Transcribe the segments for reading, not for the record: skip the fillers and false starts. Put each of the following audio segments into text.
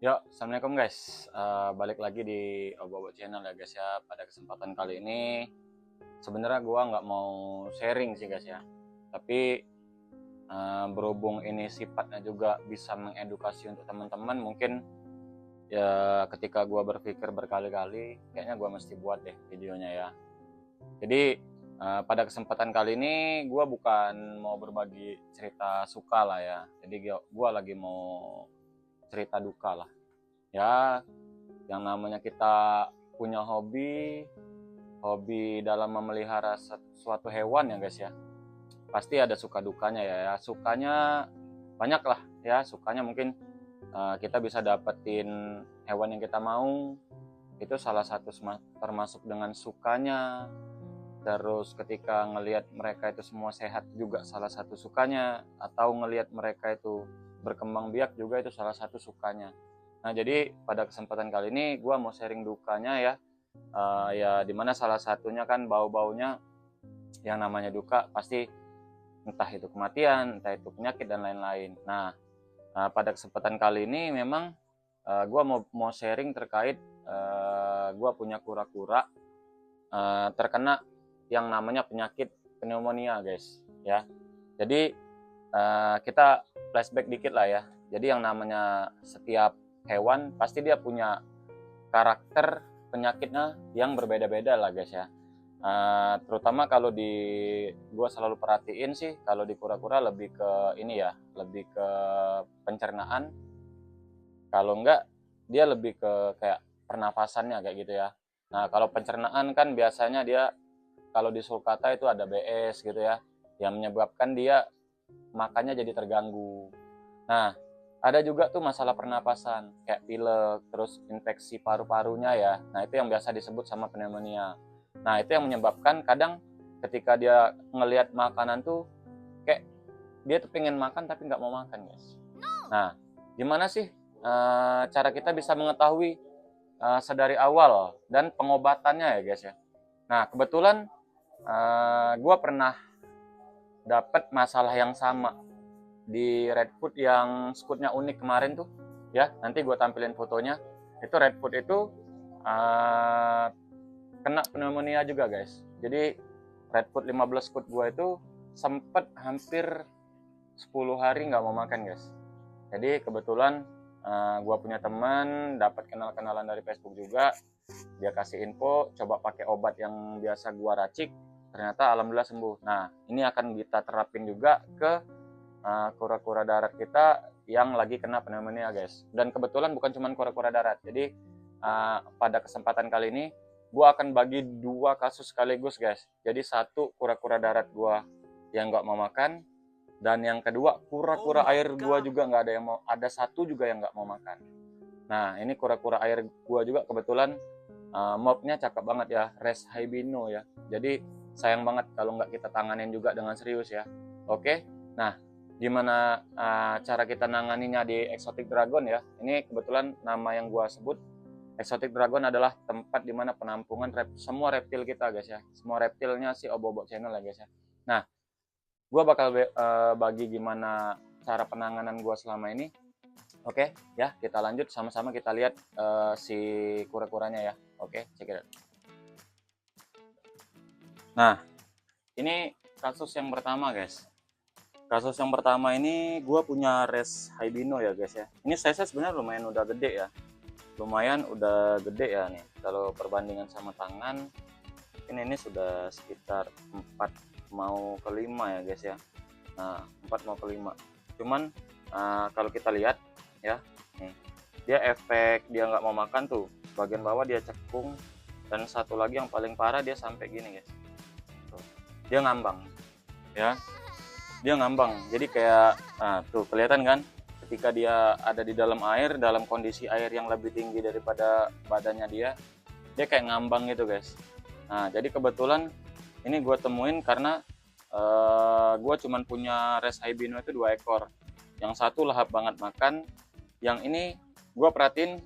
Yo, assalamualaikum guys. Balik lagi di Obo-Obo Channel ya guys ya. Pada kesempatan kali ini, sebenarnya gua nggak mau sharing sih guys ya. Tapi berhubung ini sifatnya juga bisa mengedukasi untuk teman-teman, mungkin ya ketika gua berpikir berkali-kali, kayaknya gua mesti buat deh videonya ya. Jadi pada kesempatan kali ini, gua bukan mau berbagi cerita suka lah ya. Jadi gua lagi mau cerita duka lah. Ya, yang namanya kita punya hobi dalam memelihara suatu hewan ya guys ya, pasti ada suka dukanya ya. Sukanya banyak lah ya, sukanya mungkin kita bisa dapetin hewan yang kita mau, itu salah satu termasuk dengan sukanya. Terus ketika ngelihat mereka itu semua sehat juga salah satu sukanya, atau ngelihat mereka itu berkembang biak juga itu salah satu sukanya. Nah, jadi pada kesempatan kali ini gue mau sharing dukanya ya. Ya dimana salah satunya kan bau-baunya, yang namanya duka pasti entah itu kematian, entah itu penyakit dan lain-lain. Nah, pada kesempatan kali ini memang gue mau sharing terkait gue punya kura-kura terkena yang namanya penyakit pneumonia guys ya. Jadi kita flashback dikit lah ya. Jadi yang namanya setiap hewan pasti dia punya karakter penyakitnya yang berbeda-beda lah guys ya. Terutama kalau di gua selalu perhatiin sih, kalau di kura-kura lebih ke ini ya, lebih ke pencernaan. Kalau enggak dia lebih ke kayak pernafasannya kayak gitu ya. Nah, kalau pencernaan kan biasanya dia kalau di sulcata itu ada BS gitu ya, yang menyebabkan dia makannya jadi terganggu. Nah, ada juga tuh masalah pernapasan, kayak pilek, terus infeksi paru-parunya ya. Nah, itu yang biasa disebut sama pneumonia. Nah, itu yang menyebabkan kadang ketika dia ngelihat makanan tuh, kayak dia tuh pengen makan tapi nggak mau makan, guys. Nah, gimana sih cara kita bisa mengetahui sedari awal dan pengobatannya ya, guys ya. Nah, kebetulan gue pernah dapat masalah yang sama di Redfoot yang skutnya unik kemarin tuh ya, nanti gue tampilin fotonya. Itu Redfoot itu kena pneumonia juga guys. Jadi Redfoot 15 skut gue itu sempet hampir 10 hari nggak mau makan guys. Jadi kebetulan gue punya teman dapat kenal-kenalan dari Facebook juga, dia kasih info coba pakai obat yang biasa gue racik, ternyata alhamdulillah sembuh. Nah, ini akan kita terapin juga ke kura-kura darat kita yang lagi kena pneumonia guys. Dan kebetulan bukan cuma kura-kura darat. Jadi pada kesempatan kali ini gue akan bagi dua kasus sekaligus guys. Jadi satu kura-kura darat gue yang nggak mau makan, dan yang kedua kura-kura air gue juga nggak ada yang mau, ada satu juga yang nggak mau makan. Nah, ini kura-kura air gue juga kebetulan mobnya cakep banget ya, Res Haibino ya. Jadi sayang banget kalau nggak kita tanganin juga dengan serius ya. Oke, nah gimana cara kita nanganinya di Exotic Dragon ya. Ini kebetulan nama yang gua sebut Exotic Dragon adalah tempat dimana penampungan semua reptil kita guys ya. Semua reptilnya si Obo-Obo Channel ya guys ya. Nah, gua bakal bagi gimana cara penanganan gua selama ini. Oke ya, kita lanjut sama-sama kita lihat si kura-kuranya ya. Oke, check it out. Nah, ini kasus yang pertama guys. Kasus yang pertama ini gue punya Res Haibino ya guys ya. Ini size sebenarnya lumayan udah gede ya. Lumayan udah gede ya nih. Kalau perbandingan sama tangan, ini sudah sekitar 4 mau ke 5 ya guys ya. Nah, 4 mau ke 5. Cuman kalau kita lihat ya, nih, dia efek dia nggak mau makan tuh. Bagian bawah dia cekung, dan satu lagi yang paling parah dia sampai gini guys. Tuh. Dia ngambang ya. Dia ngambang, jadi kayak tuh kelihatan kan, ketika dia ada di dalam air, dalam kondisi air yang lebih tinggi daripada badannya dia kayak ngambang gitu guys. Nah, jadi kebetulan ini gue temuin karena gue cuman punya Res Haibino itu 2 ekor. Yang satu lahap banget makan, yang ini gue perhatiin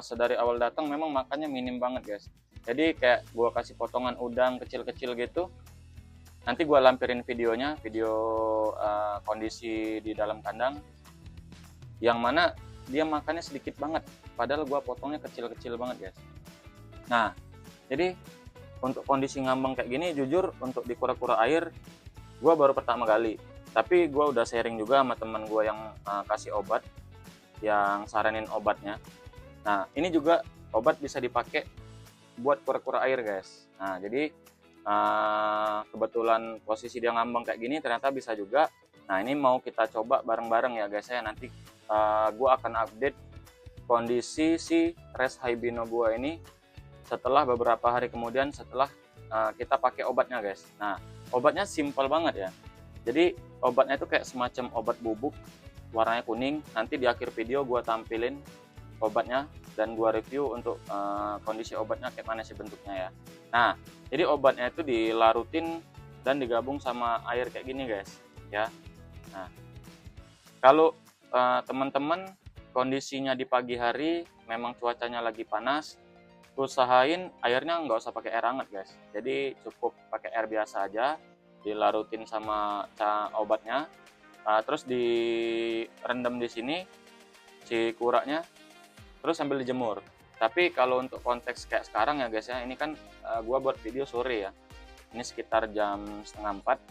sedari awal datang memang makannya minim banget guys. Jadi kayak gue kasih potongan udang kecil-kecil gitu. Nanti gue lampirin videonya, video kondisi di dalam kandang, yang mana dia makannya sedikit banget, padahal gua potongnya kecil-kecil banget guys. Nah jadi untuk kondisi ngambang kayak gini, jujur untuk di kura-kura air gua baru pertama kali, tapi gua udah sharing juga sama teman gua yang kasih obat, yang saranin obatnya. Nah ini juga obat bisa dipakai buat kura-kura air guys. Nah jadi kebetulan posisi dia ngambang kayak gini ternyata bisa juga. Nah ini mau kita coba bareng-bareng ya guys ya. Nanti gua akan update kondisi si res Haibino gua ini setelah beberapa hari kemudian setelah kita pakai obatnya guys. Nah obatnya simple banget ya. Jadi obatnya itu kayak semacam obat bubuk warnanya kuning. Nanti di akhir video gua tampilin obatnya dan gua review untuk kondisi obatnya kayak mana sih bentuknya ya. Nah jadi obatnya itu dilarutin dan digabung sama air kayak gini guys ya. Nah kalau teman-teman kondisinya di pagi hari memang cuacanya lagi panas, usahain airnya nggak usah pakai air hangat guys. Jadi cukup pakai air biasa aja, dilarutin sama obatnya, terus direndam di sini si kuranya, terus sambil dijemur. Tapi kalau untuk konteks kayak sekarang ya guys ya, ini kan gua buat video sore ya, ini sekitar jam 3:30.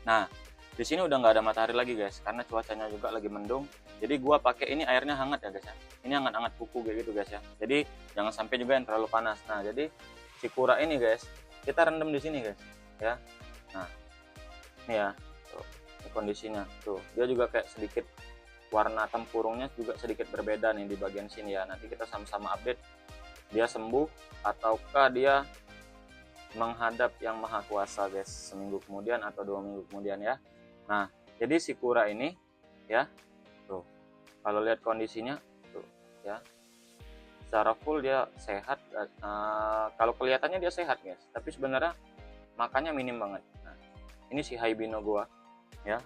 Nah di sini udah nggak ada matahari lagi guys, karena cuacanya juga lagi mendung. Jadi gua pakai ini airnya hangat ya guys ya, ini hangat-hangat kuku kayak gitu guys ya. Jadi jangan sampai juga yang terlalu panas. Nah jadi si kura ini guys, kita rendam di sini guys ya. Nah ini ya tuh, ini kondisinya tuh, dia juga kayak sedikit warna tempurungnya juga sedikit berbeda nih di bagian sini ya. Nanti kita sama-sama update dia sembuh ataukah dia menghadap yang maha kuasa guys, seminggu kemudian atau 2 minggu kemudian ya. Nah jadi si kura ini ya tuh, kalau lihat kondisinya tuh ya, secara full dia sehat. Kalau kelihatannya dia sehat guys, tapi sebenarnya makannya minim banget. Nah ini si Haibino gua ya,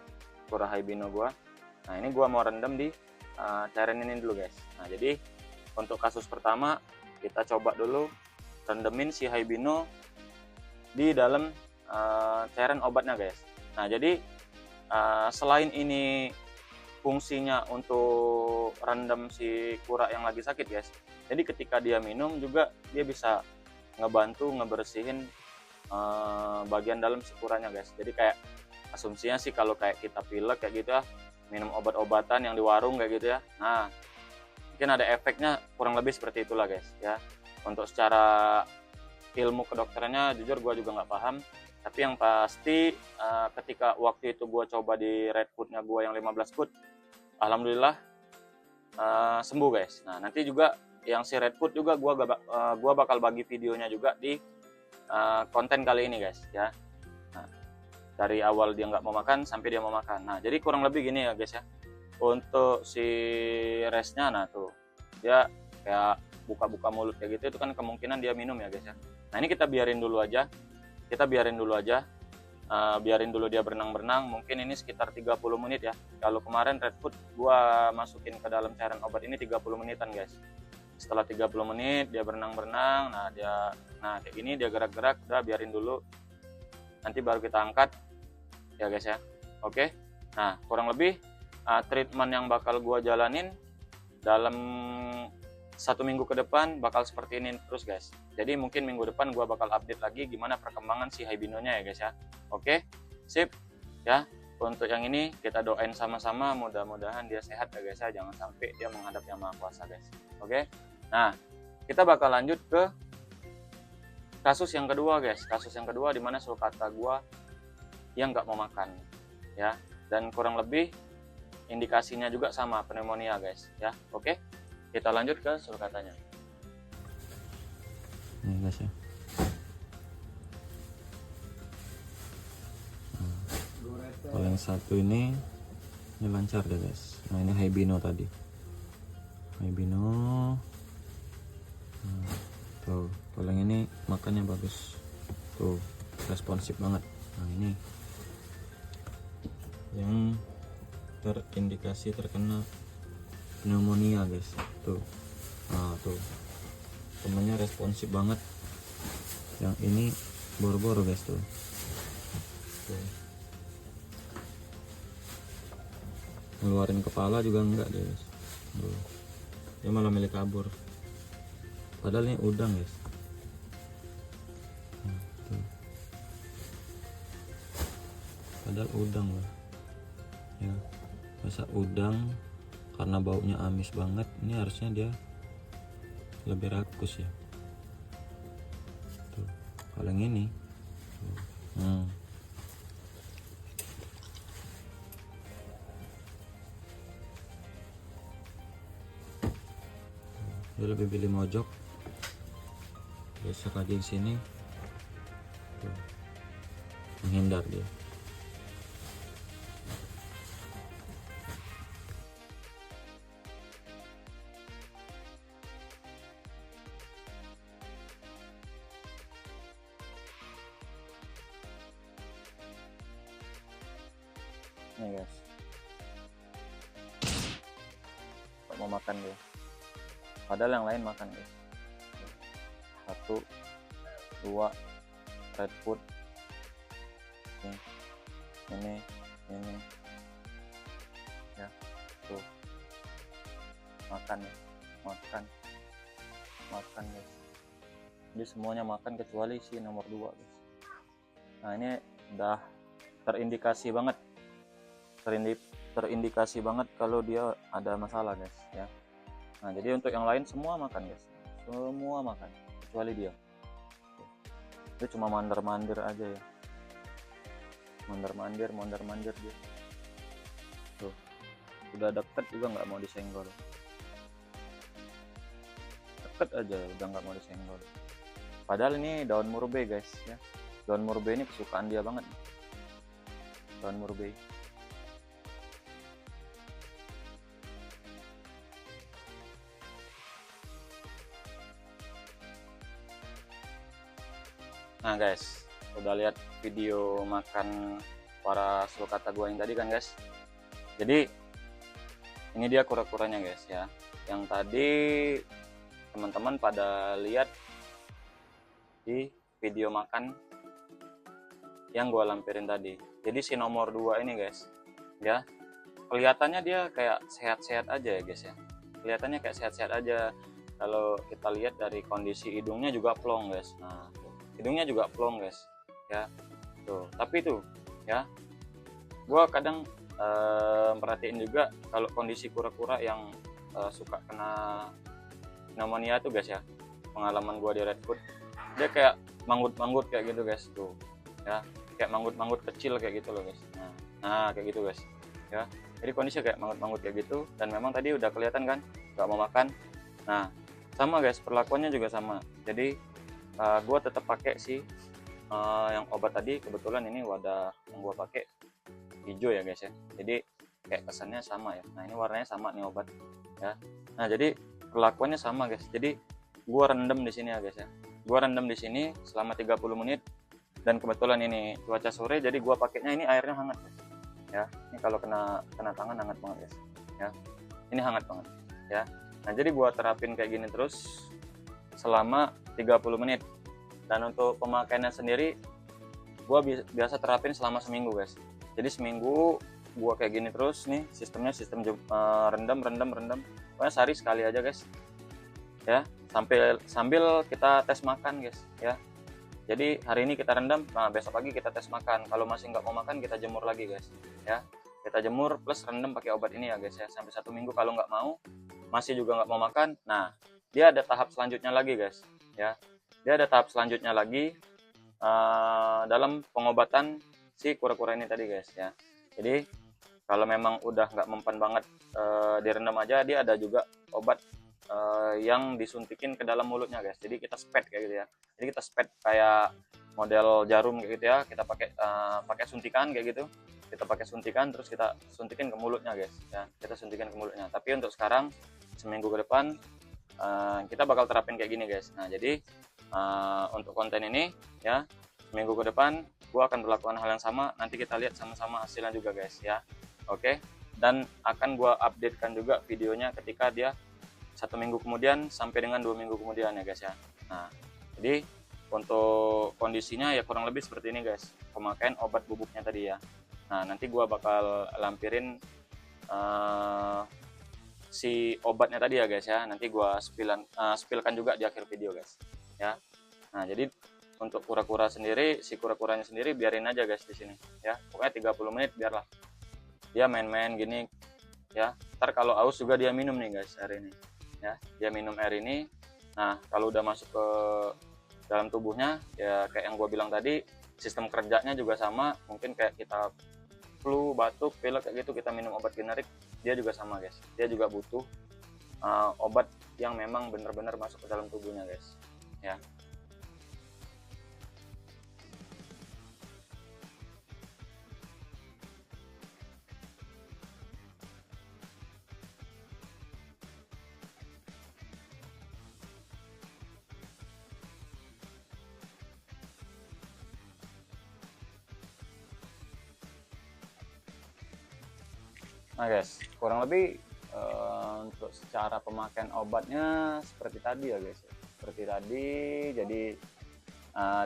kura Haibino gua. Nah ini gua mau rendam di cairan ini dulu guys. Nah jadi untuk kasus pertama kita coba dulu rendemin si Haibino di dalam cairan obatnya guys. Nah jadi selain ini fungsinya untuk rendam si kura yang lagi sakit guys, jadi ketika dia minum juga dia bisa ngebantu ngebersihin bagian dalam si kuranya guys. Jadi kayak asumsinya sih kalau kayak kita pilek kayak gitu ya, minum obat-obatan yang di warung kayak gitu ya. Nah mungkin ada efeknya kurang lebih seperti itulah guys ya. Untuk secara ilmu kedokterannya jujur gue juga nggak paham, tapi yang pasti ketika waktu itu gue coba di red foodnya gue yang 15 food, alhamdulillah sembuh guys. Nah nanti juga yang si red food juga gua bakal bagi videonya juga di konten kali ini guys ya. Nah, dari awal dia nggak mau makan sampai dia mau makan. Nah jadi kurang lebih gini ya guys ya. Untuk si resnya, nah tuh dia kayak buka-buka mulut kayak gitu, itu kan kemungkinan dia minum ya guys ya. Nah ini kita biarin dulu aja, biarin dulu dia berenang-berenang. Mungkin ini sekitar 30 menit ya. Kalau kemarin red food gua masukin ke dalam cairan obat ini 30 menitan guys. Setelah 30 menit dia berenang-berenang, nah kayak gini dia gerak-gerak, udah biarin dulu. Nanti baru kita angkat ya guys ya. Oke. Nah, kurang lebih treatment yang bakal gua jalanin dalam 1 minggu ke depan bakal seperti ini terus guys. Jadi mungkin minggu depan gua bakal update lagi gimana perkembangan si Haibino-nya ya guys ya. Oke, sip ya. Untuk yang ini kita doain sama-sama, mudah-mudahan dia sehat ya guys ya. Jangan sampai dia menghadap yang maha kuasa guys. Oke. Nah, kita bakal lanjut ke kasus yang kedua guys. Kasus yang kedua dimana sulcata gua yang nggak mau makan ya. Dan kurang lebih indikasinya juga sama, pneumonia guys ya. Oke. Kita lanjut ke sulcatanya. Ini guys ya. Kalau yang satu ini lancar deh guys. Nah ini Haibino tadi. Haibino. Nah, tuh. Kalau yang ini makannya bagus. Tuh, responsif banget. Nah ini yang terindikasi terkena pneumonia guys. Tuh. Nah tuh. Temennya responsif banget. Yang ini boro-boro guys tuh. Tuh. Ngeluarin kepala juga enggak deh guys. Tuh. Dia malah milih kabur, padahal ini udang guys. Tuh. Padahal udang loh ya, masa udang karena baunya amis banget, ini harusnya dia lebih rakus ya. Tuh. Kalau yang ini dia lebih pilih mojok, besok aja di sini. Tuh. Menghindar dia. Nih guys, mau makan dia, padahal yang lain makan guys. 1, 2 redwood, ini ya. Tuh, makan ya, makan guys. Jadi semuanya makan kecuali si nomor 2 guys. Nah ini udah terindikasi banget kalau dia ada masalah guys ya. Nah jadi untuk yang lain semua makan guys, semua makan kecuali dia. Itu cuma mandir aja ya, mandir dia. Tuh, udah deket juga nggak mau disenggol, deket aja udah nggak mau disenggol. Padahal ini daun murbe guys ya, daun murbe ini kesukaan dia banget, daun murbe. Nah guys, udah lihat video makan para sulcata gua yang tadi kan guys. Jadi ini dia kura-kuranya guys ya, yang tadi teman-teman pada lihat di video makan yang gua lampirin tadi. Jadi si nomor 2 ini guys ya, kelihatannya dia kayak sehat-sehat aja ya guys ya, kelihatannya kayak sehat-sehat aja. Kalau kita lihat dari kondisi hidungnya juga plong guys. Nah hidungnya juga plong guys ya. Tuh, tapi tuh ya, gua kadang merhatiin juga kalau kondisi kura-kura yang suka kena pneumonia tuh guys ya, pengalaman gua di redwood, dia kayak manggut-manggut kayak gitu guys. Tuh ya, kayak manggut-manggut kecil kayak gitu loh guys. Nah kayak gitu guys ya, jadi kondisi kayak manggut-manggut kayak gitu, dan memang tadi udah kelihatan kan nggak mau makan. Nah sama guys, perlakuannya juga sama. Jadi gue tetap pakai sih yang obat tadi. Kebetulan ini wadah yang gue pakai hijau ya guys ya, jadi kayak kesannya sama ya. Nah ini warnanya sama nih obat ya. Nah jadi perlakuannya sama guys. Jadi gue rendam di sini ya guys ya, gue rendam di sini selama 30 menit. Dan kebetulan ini cuaca sore, jadi gue pakainya ini airnya hangat guys ya. Ini kalau kena tangan hangat banget guys ya, ini hangat banget ya. Nah jadi gue terapin kayak gini terus selama 30 menit. Dan untuk pemakaiannya sendiri gua biasa terapin selama seminggu guys. Jadi seminggu gua kayak gini terus nih, sistemnya sistem rendam pokoknya sehari sekali aja guys ya, sambil kita tes makan guys ya. Jadi hari ini kita rendam, nah besok pagi kita tes makan. Kalau masih nggak mau makan, kita jemur lagi guys ya, kita jemur plus rendam pakai obat ini ya guys ya, sampai 1 minggu. Kalau nggak mau, masih juga nggak mau makan, nah dia ada tahap selanjutnya lagi guys ya. Dia ada tahap selanjutnya lagi dalam pengobatan si kura-kura ini tadi guys ya. Jadi kalau memang udah nggak mempan banget direndam aja, dia ada juga obat yang disuntikin ke dalam mulutnya guys. Jadi kita spet kayak gitu ya, jadi kita spet kayak model jarum kayak gitu ya. Kita pakai suntikan kayak gitu, kita pakai suntikan terus kita suntikin ke mulutnya guys ya, kita suntikin ke mulutnya. Tapi untuk sekarang seminggu ke depan kita bakal terapin kayak gini guys. Nah jadi untuk konten ini ya, minggu ke depan gua akan melakukan hal yang sama. Nanti kita lihat sama-sama hasilnya juga guys ya. Oke, dan akan gua updatekan juga videonya ketika dia 1 minggu kemudian sampai dengan 2 minggu kemudian ya guys ya. Nah jadi untuk kondisinya ya kurang lebih seperti ini guys, pemakaian obat bubuknya tadi ya. Nah nanti gua bakal lampirin si obatnya tadi ya guys ya. Nanti gua spillkan juga di akhir video guys ya. Nah, jadi untuk kura-kura sendiri, si kura-kuranya sendiri biarin aja guys di sini ya. Pokoknya 30 menit biarlah dia main-main gini ya. Ntar kalau aus juga dia minum nih guys air ini ya. Dia minum air ini. Nah, kalau udah masuk ke dalam tubuhnya ya, kayak yang gue bilang tadi, sistem kerjanya juga sama. Mungkin kayak kita flu, batuk, pilek kayak gitu, kita minum obat generik, dia juga sama guys. Dia juga butuh obat yang memang benar-benar masuk ke dalam tubuhnya guys ya. Nah guys, kurang lebih untuk secara pemakaian obatnya seperti tadi ya guys. Seperti tadi, jadi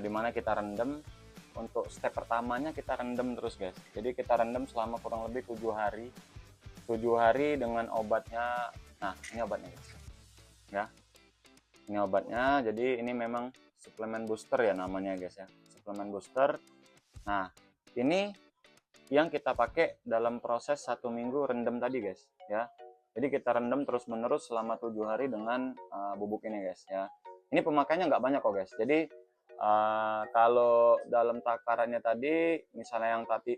dimana kita rendam. Untuk step pertamanya kita rendam terus guys. Jadi kita rendam selama kurang lebih 7 hari. 7 hari dengan obatnya. Nah, ini obatnya guys. Ya. Ini obatnya. Jadi ini memang suplemen booster ya namanya guys ya. Suplemen booster. Nah, ini yang kita pakai dalam proses 1 minggu rendam tadi guys ya. Jadi kita rendam terus menerus selama 7 hari dengan bubuk ini guys ya. Ini pemakaiannya nggak banyak kok guys. Jadi kalau dalam takarannya tadi, misalnya yang tadi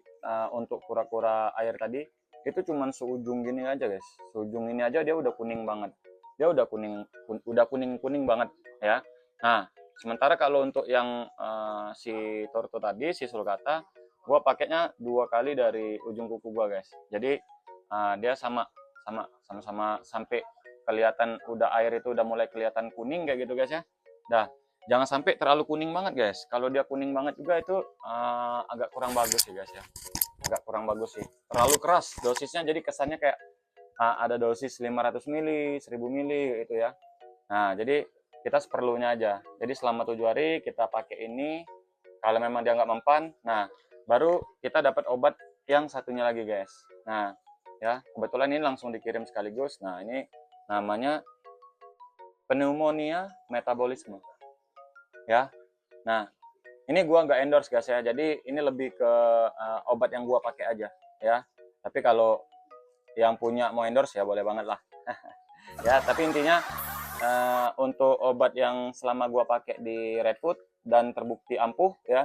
untuk kura-kura air tadi, itu cuman seujung gini aja guys. Seujung ini aja dia udah kuning banget. Dia udah kuning banget ya. Nah, sementara kalau untuk yang si Torto tadi, si sulcata, gua pakainya 2 kali dari ujung kuku gua guys. Jadi dia sama-sama sampai kelihatan udah air itu udah mulai kelihatan kuning kayak gitu guys ya. Dah, jangan sampai terlalu kuning banget guys. Kalau dia kuning banget juga itu agak kurang bagus sih guys ya. Agak kurang bagus sih. Terlalu keras dosisnya, jadi kesannya kayak ada dosis 500 mili, 1000 mili itu ya. Nah, jadi kita seperlunya aja. Jadi selama 7 hari kita pakai ini. Kalau memang dia nggak mempan, nah baru kita dapat obat yang satunya lagi guys. Nah, ya kebetulan ini langsung dikirim sekaligus. Nah, ini namanya pneumonia metabolisme ya. Nah, ini gua nggak endorse guys ya. Jadi ini lebih ke obat yang gua pakai aja ya. Tapi kalau yang punya mau endorse ya boleh banget lah. Ya, tapi intinya untuk obat yang selama gua pakai di Redfood dan terbukti ampuh ya,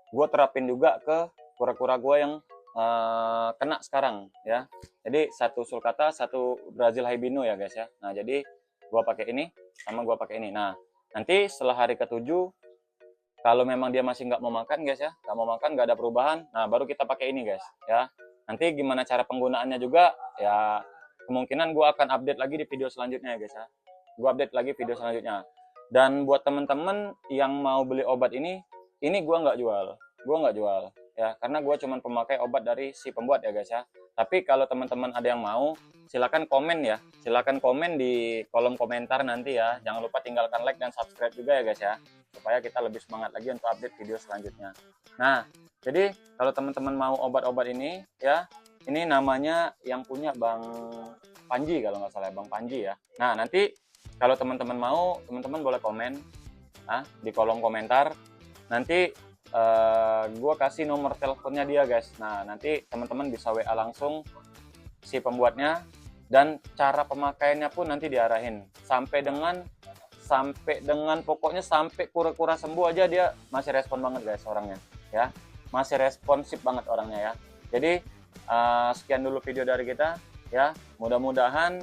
gua terapin juga ke kura-kura gua yang kena sekarang ya. Jadi satu sulcata, satu Brazil Haibino ya guys ya. Nah, jadi gua pakai ini sama gua pakai ini. Nah, nanti setelah hari ke-7, kalau memang dia masih nggak mau makan guys ya, nggak mau makan, nggak ada perubahan, nah baru kita pakai ini guys ya. Nanti gimana cara penggunaannya juga ya, kemungkinan gua akan update lagi di video selanjutnya ya guys ya. Gua update lagi video selanjutnya. Dan buat teman-teman yang mau beli obat ini gua nggak jual ya, karena gua cuma pemakai obat dari si pembuat ya guys ya. Tapi kalau teman-teman ada yang mau, silakan komen ya, silakan komen di kolom komentar nanti ya. Jangan lupa tinggalkan like dan subscribe juga ya guys ya, supaya kita lebih semangat lagi untuk update video selanjutnya. Nah, jadi kalau teman-teman mau obat-obat ini ya, ini namanya yang punya Bang Panji kalau nggak salah, Bang Panji ya. Nah, nanti kalau teman-teman mau, teman-teman boleh komen di kolom komentar. Nanti gue kasih nomor teleponnya dia guys. Nah, nanti teman-teman bisa WA langsung si pembuatnya, dan cara pemakaiannya pun nanti diarahin sampai dengan pokoknya sampai kura-kura sembuh aja dia masih respon banget guys orangnya ya. Masih responsif banget orangnya ya. Jadi sekian dulu video dari kita ya. Mudah-mudahan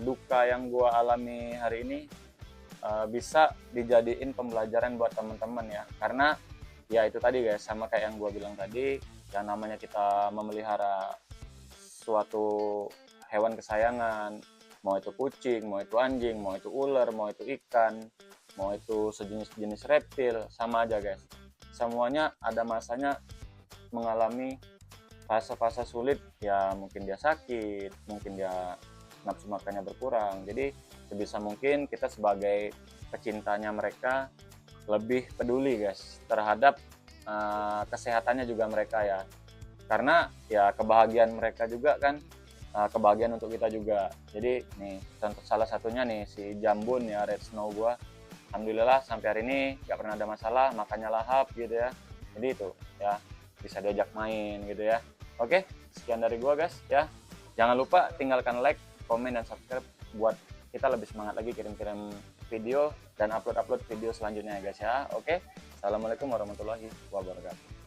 duka yang gue alami hari ini bisa dijadiin pembelajaran buat teman-teman ya. Karena ya itu tadi guys, sama kayak yang gue bilang tadi, yang namanya kita memelihara suatu hewan kesayangan, mau itu kucing, mau itu anjing, mau itu ular, mau itu ikan, mau itu sejenis reptil, sama aja guys. Semuanya ada masanya mengalami fase-fase sulit ya. Mungkin dia sakit, mungkin dia nafsu makannya berkurang. Jadi sebisa mungkin kita sebagai pecintanya mereka lebih peduli guys terhadap kesehatannya juga mereka ya. Karena ya kebahagiaan mereka juga kan kebahagiaan untuk kita juga. Jadi nih contoh salah satunya nih si Jambun ya, Red Snow gua, alhamdulillah sampai hari ini nggak pernah ada masalah, makannya lahap gitu ya. Jadi itu ya, bisa diajak main gitu ya. Oke, sekian dari gua guys ya. Jangan lupa tinggalkan like, komen, dan subscribe buat kita lebih semangat lagi kirim-kirim video dan upload video selanjutnya ya guys ya. Oke, assalamualaikum warahmatullahi wabarakatuh.